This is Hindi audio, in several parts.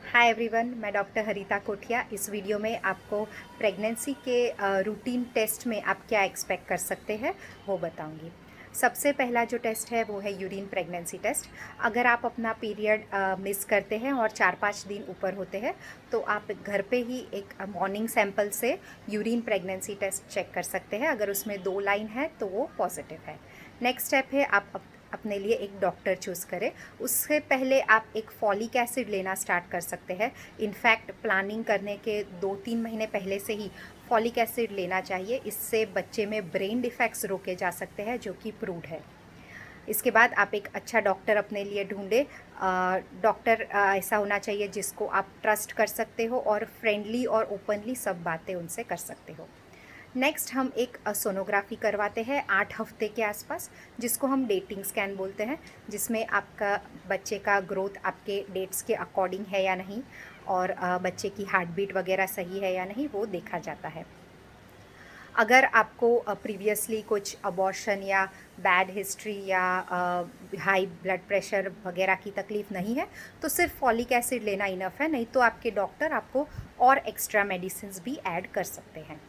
हाय एवरीवन, मैं डॉक्टर हरिता कोठिया। इस वीडियो में आपको प्रेगनेंसी के रूटीन टेस्ट में आप क्या एक्सपेक्ट कर सकते हैं वो बताऊंगी। सबसे पहला जो टेस्ट है वो है यूरिन प्रेगनेंसी टेस्ट। अगर आप अपना पीरियड मिस करते हैं और 4-5 दिन ऊपर होते हैं तो आप घर पे ही एक मॉर्निंग सैंपल से यूरिन प्रेगनेंसी टेस्ट चेक कर सकते हैं। अगर उसमें 2 लाइन है तो वो पॉजिटिव है। नेक्स्ट स्टेप है आप अपने लिए एक डॉक्टर चूज़ करें। उससे पहले आप एक फॉलिक एसिड लेना स्टार्ट कर सकते हैं। इनफैक्ट प्लानिंग करने के 2-3 महीने पहले से ही फॉलिक एसिड लेना चाहिए। इससे बच्चे में ब्रेन डिफेक्ट्स रोके जा सकते हैं, जो कि प्रूव्ड है। इसके बाद आप एक अच्छा डॉक्टर अपने लिए ढूंढें। डॉक्टर ऐसा होना चाहिए जिसको आप ट्रस्ट कर सकते हो और फ्रेंडली और ओपनली सब बातें उनसे कर सकते हो। नेक्स्ट हम एक सोनोग्राफी करवाते हैं 8 हफ्ते के आसपास, जिसको हम डेटिंग स्कैन बोलते हैं, जिसमें आपका बच्चे का ग्रोथ आपके डेट्स के अकॉर्डिंग है या नहीं, और बच्चे की हार्ट बीट वगैरह सही है या नहीं, वो देखा जाता है। अगर आपको प्रीवियसली कुछ अबॉर्शन या बैड हिस्ट्री या हाई ब्लड प्रेशर वगैरह की तकलीफ़ नहीं है तो सिर्फ फॉलिक एसिड लेना इनफ है, नहीं तो आपके डॉक्टर आपको और एक्स्ट्रा मेडिसिन भी ऐड कर सकते हैं।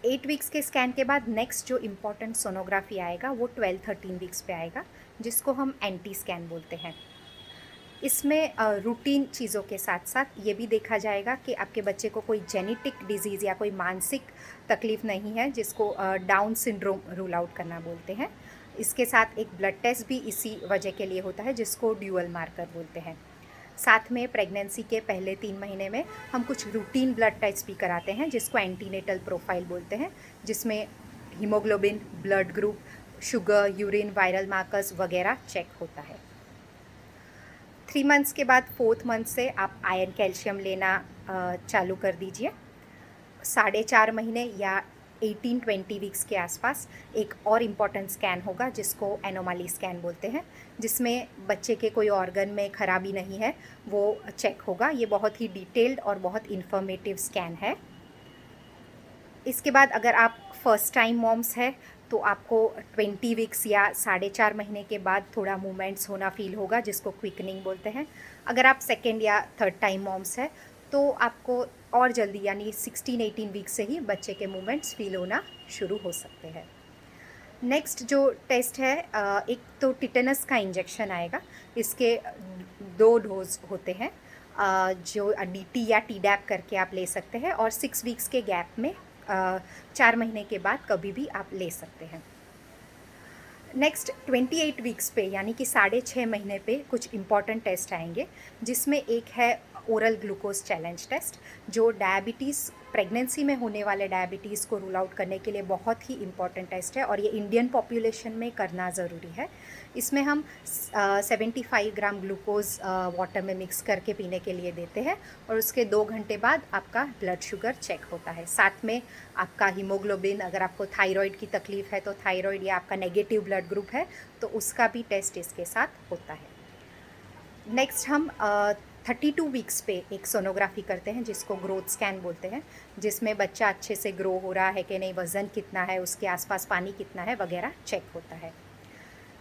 8 वीक्स के स्कैन के बाद नेक्स्ट जो इम्पॉर्टेंट सोनोग्राफी आएगा वो 12-13 वीक्स पे आएगा, जिसको हम एंटी स्कैन बोलते हैं। इसमें रूटीन चीज़ों के साथ साथ ये भी देखा जाएगा कि आपके बच्चे को कोई जेनेटिक डिजीज़ या कोई मानसिक तकलीफ़ नहीं है, जिसको डाउन सिंड्रोम रूल आउट करना बोलते हैं। इसके साथ एक ब्लड टेस्ट भी इसी वजह के लिए होता है, जिसको ड्यूअल मार्कर बोलते हैं। साथ में प्रेगनेंसी के पहले 3 महीने में हम कुछ रूटीन ब्लड टेस्ट भी कराते हैं, जिसको एंटीनेटल प्रोफाइल बोलते हैं, जिसमें haemoglobin, blood group, sugar, urine, viral markers वगैरह चेक होता है। 3 मंथ्स के बाद 4th मंथ से आप आयरन कैल्शियम लेना चालू कर दीजिए। 4.5 महीने या 18-20 वीक्स के आसपास एक और इम्पॉर्टेंट स्कैन होगा, जिसको एनोमाली स्कैन बोलते हैं, जिसमें बच्चे के कोई ऑर्गन में खराबी नहीं है वो चेक होगा। ये बहुत ही डिटेल्ड और बहुत इन्फॉर्मेटिव स्कैन है। इसके बाद अगर आप फर्स्ट टाइम मॉम्स है तो आपको 20 वीक्स या 4.5 महीने के बाद थोड़ा मूवमेंट्स होना फील होगा, जिसको क्विकनिंग बोलते हैं। अगर आप सेकेंड या थर्ड टाइम मॉम्स है तो आपको और जल्दी यानी 16-18 वीक्स से ही बच्चे के मूवमेंट्स फील होना शुरू हो सकते हैं। नेक्स्ट जो टेस्ट है, एक तो टिटेनस का इंजेक्शन आएगा। इसके 2 डोज होते हैं, जो DT या TDAP करके आप ले सकते हैं, और 6 वीक्स के गैप में 4 महीने के बाद कभी भी आप ले सकते हैं। नेक्स्ट 28 वीक्स पे यानी कि 6.5 महीने पे कुछ इम्पॉर्टेंट टेस्ट आएंगे, जिसमें एक है ओरल ग्लूकोज चैलेंज टेस्ट, जो डायबिटीज़ प्रेगनेंसी में होने वाले डायबिटीज़ को रूल आउट करने के लिए बहुत ही इम्पॉर्टेंट टेस्ट है, और ये इंडियन पॉपुलेशन में करना ज़रूरी है। इसमें हम 75 ग्राम ग्लूकोज वाटर में मिक्स करके पीने के लिए देते हैं, और उसके 2 घंटे बाद आपका ब्लड शुगर चेक होता है। साथ में आपका हीमोग्लोबिन, अगर आपको थायराइड की तकलीफ़ है तो थायराइड या आपका नेगेटिव ब्लड ग्रुप है तो उसका भी टेस्ट इसके साथ होता है। नेक्स्ट हम 32 वीक्स पे एक सोनोग्राफी करते हैं, जिसको ग्रोथ स्कैन बोलते हैं, जिसमें बच्चा अच्छे से ग्रो हो रहा है कि नहीं, वज़न कितना है, उसके आसपास पानी कितना है वगैरह चेक होता है।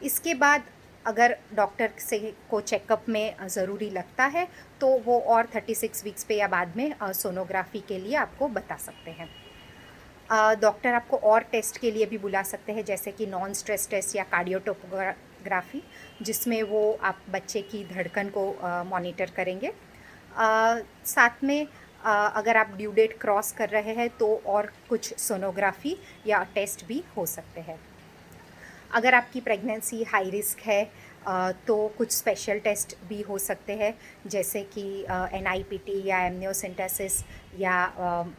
इसके बाद अगर डॉक्टर से को चेकअप में ज़रूरी लगता है तो वो और 36 वीक्स पे या बाद में सोनोग्राफी के लिए आपको बता सकते हैं। डॉक्टर आपको और टेस्ट के लिए भी बुला सकते हैं, जैसे कि नॉन स्ट्रेस टेस्ट या कार्डियोटोपोग्राफी, जिसमें वो आप बच्चे की धड़कन को मॉनिटर करेंगे। साथ में अगर आप ड्यू डेट क्रॉस कर रहे हैं तो और कुछ सोनोग्राफी या टेस्ट भी हो सकते हैं। अगर आपकी प्रेगनेंसी हाई रिस्क है तो कुछ स्पेशल टेस्ट भी हो सकते हैं, जैसे कि NIPT या एमनियोसेंटेसिस या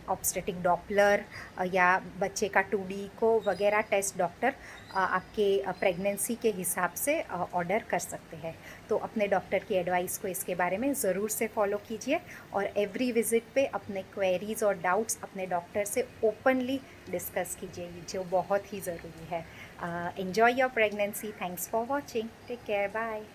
ऑब्स्टेटिक डॉपलर या बच्चे का 2D को वगैरह टेस्ट डॉक्टर आपके प्रेगनेंसी के हिसाब से ऑर्डर कर सकते हैं। तो अपने डॉक्टर की एडवाइस को इसके बारे में ज़रूर से फॉलो कीजिए, और एवरी विज़िट पे अपने क्वेरीज़ और डाउट्स अपने डॉक्टर से ओपनली डिस्कस कीजिए, जो बहुत ही ज़रूरी है। Enjoy your pregnancy. Thanks for watching. Take care. Bye.